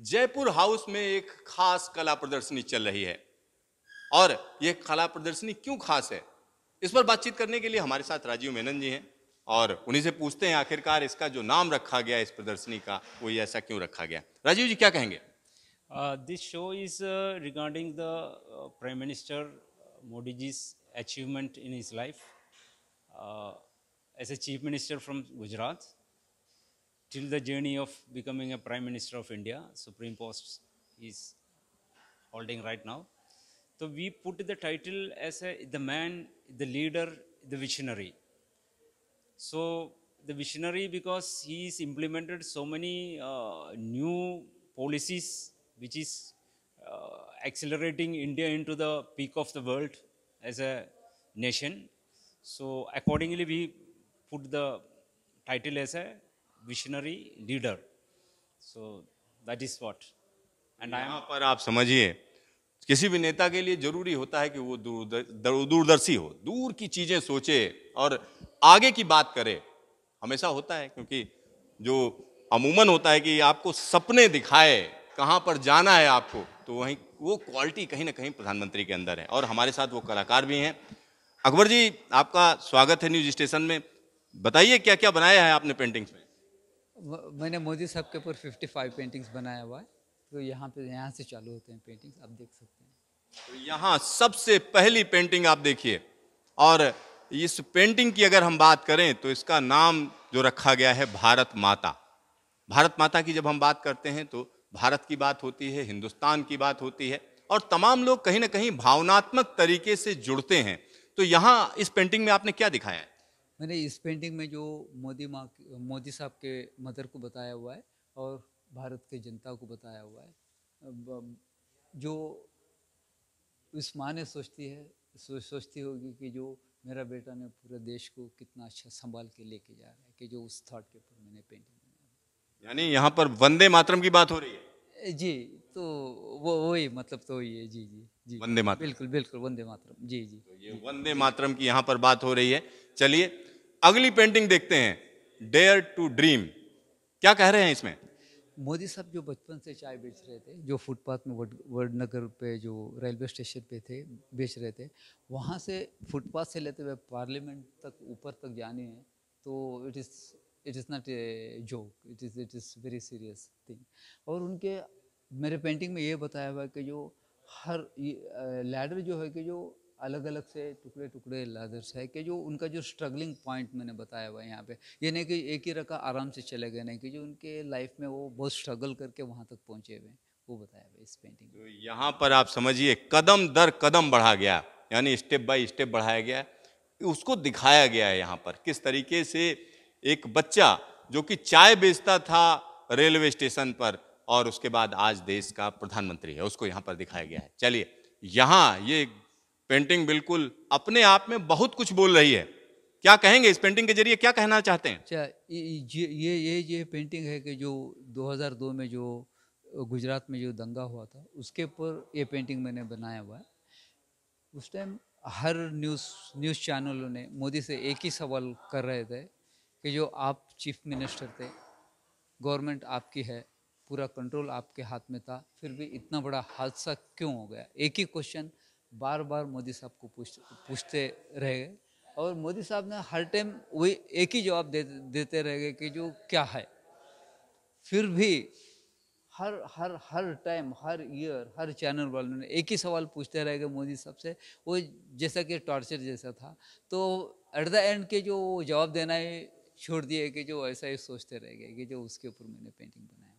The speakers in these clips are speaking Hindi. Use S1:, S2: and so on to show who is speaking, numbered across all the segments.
S1: जयपुर हाउस में एक खास कला प्रदर्शनी चल रही है और यह कला प्रदर्शनी क्यों खास है, इस पर बातचीत करने के लिए हमारे साथ राजीव मेनन जी हैं और उन्हीं से पूछते हैं आखिरकार इसका जो नाम रखा गया इस प्रदर्शनी का वो ये ऐसा क्यों रखा गया। राजीव जी क्या कहेंगे?
S2: This show is regarding the Prime Minister Modi ji's achievement in his life uh, as a Chief Minister from Gujarat till the journey of becoming a Prime Minister of India, Supreme Post is holding right now. So we put the title as the man, the leader, the visionary. So the visionary because he's implemented so many new policies which is accelerating India into the peak of the world as a nation. So accordingly we put the title as a visionary leader. So that is what. And I am
S1: यहाँ पर आप समझिए किसी भी नेता के लिए जरूरी होता है कि वो दूरदर्शी हो, दूर की चीजें सोचे और आगे की बात करे। हमेशा होता है क्योंकि जो अमूमन होता है कि आपको सपने दिखाए कहां पर जाना है आपको, तो वहीं वो क्वालिटी कहीं ना कहीं प्रधानमंत्री के अंदर है और हमारे साथ वो कलाकार भी हैं। अकबर जी, आपका स्वागत है न्यूज स्टेशन में। बताइए क्या क्या बनाया है आपने पेंटिंग्स में?
S3: मैंने मोदी साहब के ऊपर 55 पेंटिंग्स बनाया हुआ है। तो यहाँ से चालू होते हैं पेंटिंग्स, आप देख सकते हैं।
S1: तो यहाँ सबसे पहली पेंटिंग आप देखिए और इस पेंटिंग की अगर हम बात करें तो इसका नाम जो रखा गया है भारत माता। भारत माता की जब हम बात करते हैं तो भारत की बात होती है, हिंदुस्तान की बात होती है और तमाम लोग कहीं ना कहीं भावनात्मक तरीके से जुड़ते हैं। तो यहाँ इस पेंटिंग में आपने क्या दिखाया है?
S3: मैंने इस पेंटिंग में जो मोदी साहब के मदर को बताया हुआ है और भारत के जनता को बताया हुआ है। जो उस माँ ने सोचती होगी कि जो मेरा बेटा ने पूरे देश को कितना अच्छा संभाल के लेके जा रहा है, कि जो उस थॉट के ऊपर मैंने पेंटिंग बनाया।
S1: यानी यहाँ पर वंदे मातरम की बात हो रही है।
S3: जी, तो वो वही मतलब तो वही है। जी जी जी,
S1: वंदे मातरम,
S3: बिल्कुल बिल्कुल, वंदे मातरम। जी जी,
S1: तो ये वंदे मातरम की यहाँ पर बात हो रही है। चलिए अगली पेंटिंग देखते हैं, डेयर टू ड्रीम। क्या कह रहे हैं इसमें?
S3: मोदी साहब जो बचपन से चाय बेच रहे थे, जो फुटपाथ में वडनगर पे जो रेलवे स्टेशन पे थे बेच रहे थे, वहाँ से फुटपाथ से लेते हुए पार्लियामेंट तक ऊपर तक जाने हैं, तो it is not a joke, it is very serious thing. और उनके मेरे पेंटिंग में ये बताया हुआ है कि जो हर लैडर जो है कि जो अलग अलग से टुकड़े टुकड़े लैडर्स है, कि जो उनका जो स्ट्रगलिंग पॉइंट मैंने बताया हुआ है यहाँ पे। ये नहीं कि एक ही रखा आराम से चले गए, नहीं कि जो उनके लाइफ में वो बहुत स्ट्रगल करके वहाँ तक पहुँचे हुए हैं, वो बताया हुआ है इस पेंटिंग में।
S1: तो यहाँ पर आप समझिए कदम दर कदम बढ़ा गया, यानी स्टेप बाय स्टेप बढ़ाया गया, उसको दिखाया गया है यहाँ पर किस तरीके से एक बच्चा जो कि चाय बेचता था रेलवे स्टेशन पर और उसके बाद आज देश का प्रधानमंत्री है, उसको यहाँ पर दिखाया गया है। चलिए, यहाँ ये पेंटिंग बिल्कुल अपने आप में बहुत कुछ बोल रही है। क्या कहेंगे इस पेंटिंग के जरिए, क्या कहना चाहते हैं?
S3: अच्छा, ये पेंटिंग है कि जो 2002 में जो गुजरात में जो दंगा हुआ था, उसके ऊपर ये पेंटिंग मैंने बनाया हुआ है। उस टाइम हर न्यूज़ चैनलों ने मोदी से एक ही सवाल कर रहे थे कि जो आप चीफ मिनिस्टर थे, गवर्नमेंट आपकी है, पूरा कंट्रोल आपके हाथ में था, फिर भी इतना बड़ा हादसा क्यों हो गया। एक ही क्वेश्चन बार बार मोदी साहब को पूछते रह गए और मोदी साहब ने हर टाइम वही एक ही जवाब देते रह गए कि जो क्या है। फिर भी हर हर हर टाइम, हर ईयर, हर चैनल वालों ने एक ही सवाल पूछते रह गए मोदी साहब से, वो जैसा कि टॉर्चर जैसा था। तो एट द एंड के जो जवाब देना है छोड़ दिए, कि जो ऐसा ही सोचते रह गए, कि जो उसके ऊपर मैंने पेंटिंग बनाया हुआ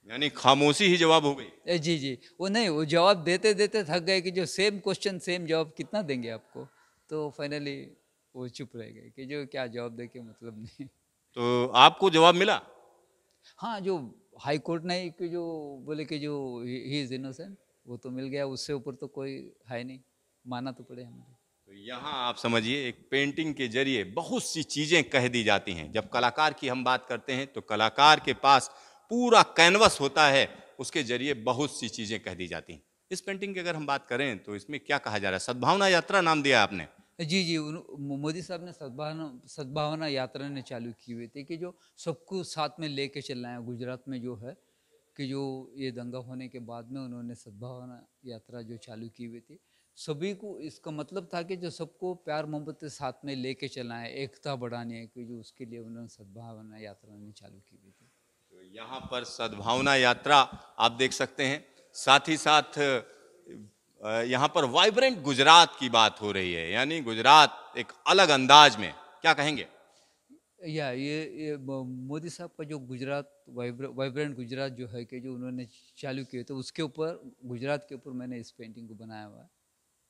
S1: यानी खामोशी ही जवाब हो गई।
S3: है। जी जी, वो नहीं, वो जवाब देते देते थक गए कि जो सेम क्वेश्चन सेम जवाब कितना देंगे आपको। तो फाइनली वो चुप रह गए कि जो क्या जवाब दे के मतलब नहीं।
S1: तो आपको जवाब मिला?
S3: हाँ, जो हाई कोर्ट ने कि जो बोले कि जो ही इज इनोसेंट, वो तो मिल गया, उससे ऊपर तो कोई है नहीं, माना तो पड़े हमें।
S1: तो यहाँ आप समझिए एक पेंटिंग के जरिए बहुत सी चीजें कह दी जाती हैं। जब कलाकार की हम बात करते हैं तो कलाकार के पास पूरा कैनवस होता है, उसके जरिए बहुत सी चीजें कह दी जाती हैं। इस पेंटिंग की अगर हम बात करें तो इसमें क्या कहा जा रहा है? सद्भावना यात्रा नाम दिया आपने।
S3: जी जी, मोदी साहब ने सद्भावना यात्रा ने चालू की हुई थी कि जो सबको साथ में लेके चलना है। गुजरात में जो है कि जो ये दंगा होने के बाद में उन्होंने सद्भावना यात्रा जो चालू की हुई थी, सभी को इसका मतलब था कि जो सबको प्यार मोहब्बत के साथ में लेके चलना है, एकता बढ़ानी है, कि जो उसके लिए उन्होंने सद्भावना यात्रा ने चालू की हुई थी।
S1: तो यहाँ पर सद्भावना यात्रा आप देख सकते हैं, साथ ही साथ यहाँ पर वाइब्रेंट गुजरात की बात हो रही है, यानी गुजरात एक अलग अंदाज में, क्या कहेंगे?
S3: या ये मोदी साहब का जो गुजरात वाइब्रेंट गुजरात जो है कि जो उन्होंने चालू किए थे, उसके ऊपर गुजरात के ऊपर मैंने इस पेंटिंग को बनाया हुआ है।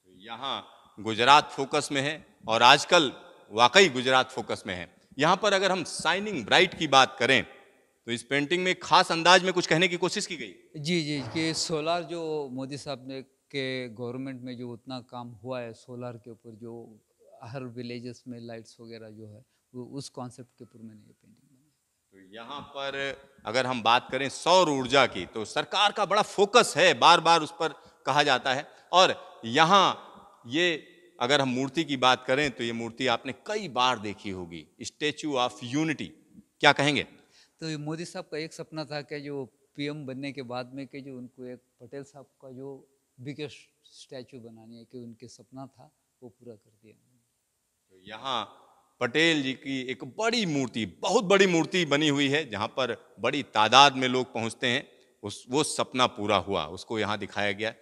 S1: तो यहाँ गुजरात फोकस में है और आजकल वाकई गुजरात फोकस में है। यहाँ पर अगर हम शाइनिंग ब्राइट की बात करें तो इस पेंटिंग में खास अंदाज में कुछ कहने की कोशिश की गई।
S3: जी जी, कि सोलार जो मोदी साहब ने के गवर्नमेंट में जो उतना काम हुआ है सोलार के ऊपर, जो हर विलेजेस में लाइट्स वगैरह जो है, वो उस कॉन्सेप्ट के ऊपर मैंने ये पेंटिंग बनाई।
S1: तो यहाँ पर अगर हम बात करें सौर ऊर्जा की, तो सरकार का बड़ा फोकस है, बार बार उस पर कहा जाता है। और यहाँ ये अगर हम मूर्ति की बात करें तो ये मूर्ति आपने कई बार देखी होगी, स्टैचू ऑफ यूनिटी, क्या कहेंगे?
S3: तो ये मोदी साहब का एक सपना था कि जो पीएम बनने के बाद में कि जो उनको एक पटेल साहब का जो बिगेस्ट स्टैचू बनानी है, कि उनके सपना था वो पूरा कर दिया।
S1: तो यहाँ पटेल जी की एक बड़ी मूर्ति, बहुत बड़ी मूर्ति बनी हुई है, जहाँ पर बड़ी तादाद में लोग पहुँचते हैं। वो सपना पूरा हुआ, उसको यहाँ दिखाया गया।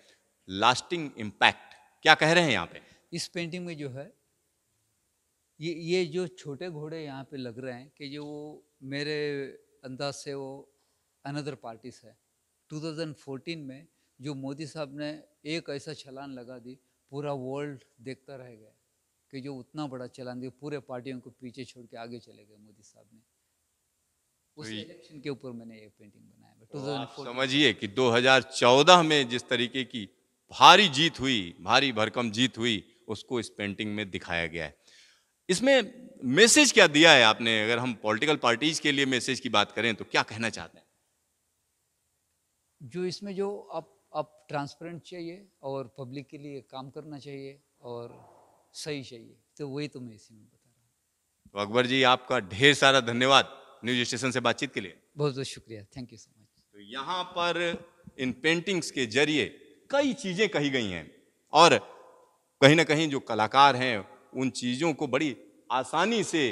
S1: लास्टिंग इम्पैक्ट, क्या कह रहे हैं यहाँ पे?
S3: इस पेंटिंग में जो है ये जो छोटे घोड़े यहाँ पे लग रहे हैं, कि जो मेरे अंदाज से वो अनदर पार्टीज है। 2014 में जो मोदी साहब ने एक ऐसा छलांग लगा दी, पूरा वर्ल्ड देखता रह गया कि जो उतना बड़ा छलांग दिया, पूरे पार्टियों को पीछे छोड़ के आगे चले गए मोदी साहब ने। उस इलेक्शन के ऊपर मैंने ये पेंटिंग बनाया है।
S1: तो आप समझिए कि 2014 में जिस तरीके की भारी जीत हुई, भारी भरकम जीत हुई, उसको इस पेंटिंग में दिखाया गया है। इसमें मैसेज क्या दिया है आपने? अगर हम पॉलिटिकल पार्टीज के लिए मैसेज की बात करें तो क्या कहना चाहते हैं?
S3: जो इसमें जो आप ट्रांसपेरेंट चाहिए और पब्लिक के लिए काम करना चाहिए और सही चाहिए, तो वही तो मैं इसी में बता रहा हूँ।
S1: तो अकबर जी, आपका ढेर सारा धन्यवाद न्यूज स्टेशन से बातचीत के लिए।
S3: बहुत बहुत शुक्रिया, थैंक यू सो मच।
S1: तो यहाँ पर इन पेंटिंग्स के जरिए कई चीजें कही गई हैं और कहीं ना कहीं जो कलाकार हैं उन चीजों को बड़ी आसानी से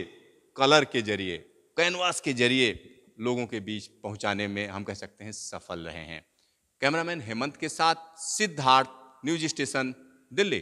S1: कलर के जरिए, कैनवास के जरिए लोगों के बीच पहुंचाने में हम कह सकते हैं सफल रहे हैं। कैमरामैन हेमंत के साथ सिद्धार्थ, न्यूज स्टेशन, दिल्ली।